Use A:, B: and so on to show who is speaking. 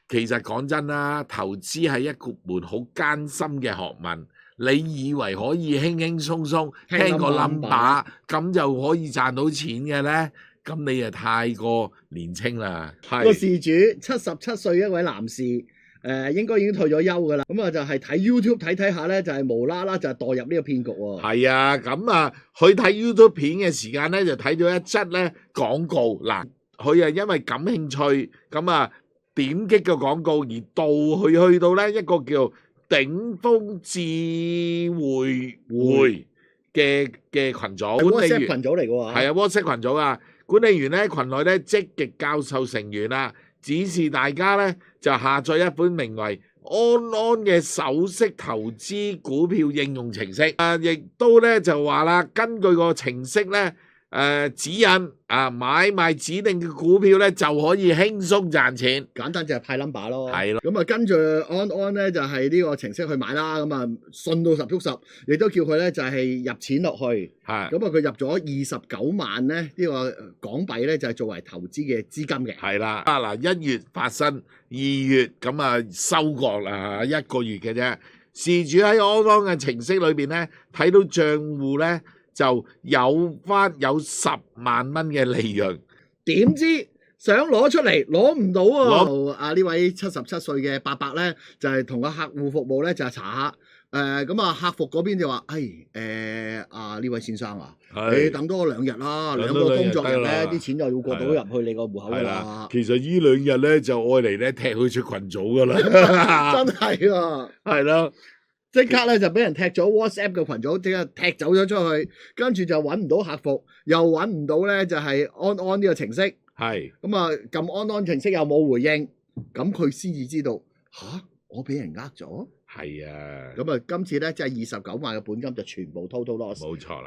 A: 其實講真啦，投資係一門好艱辛嘅學問。你以為可以輕輕鬆鬆聽個 number 咁就可以賺到錢嘅呢？咁你就太過年青啦。
B: 個事主77歲一位男士，應該已經退咗休㗎啦。咁啊就係睇 YouTube 睇下咧，就係無啦啦就係墮入呢個騙局喎。
A: 係啊，咁啊，佢睇 YouTube 片嘅時間咧，就睇咗一則咧廣告。嗱，佢啊因為感興趣，咁啊點擊個廣告而導佢去到咧一個叫頂峰智慧會嘅群組，管理員
B: WhatsApp 群組嚟嘅喎。
A: 係啊 WhatsApp 群組啊，管理員咧群內咧積極教授成員啦，指示大家咧就下載一款名為安安嘅手式投資股票應用程式。亦都咧就話啦，根據個程式咧指引買賣指定嘅股票咧就可以輕鬆賺錢。
B: 簡單就係派 number 咯。
A: 係咯。
B: 咁啊跟住安安咧就係呢個程式去買啦。咁啊信到十足十，亦都叫佢咧就係入錢落去。
A: 係。
B: 咁啊佢入咗29萬咧呢個港幣咧就係作為投資嘅資金嘅。
A: 係啦。嗱1月發生，2月咁啊收割啦，1個月嘅啫。事主喺安安嘅程式裏邊咧睇到帳戶咧就有10萬蚊嘅利潤，
B: 點知想攞出嚟攞唔到喎。呢位77歲嘅伯伯咧就係同個客戶服務咧就係查下。咁啊，客服嗰邊就話：呢位先生啊，你等多2日啦，2個工作日咧，啲錢就要過到入去你個戶口㗎啦。
A: 其實呢2日咧就愛嚟咧踢佢出群組㗎啦，
B: 真係啊，
A: 係咯，
B: 即刻咧就俾人踢咗 WhatsApp 嘅群組，即刻踢走咗出去，跟住就揾唔到客服，又揾唔到咧就係安安呢個程式。
A: 係
B: 咁啊，撳安安程式又冇回應，咁佢先至知道我俾人呃咗。
A: 係啊，
B: 咁啊，今次咧即係29萬嘅本金就全部total loss。
A: 冇錯啦。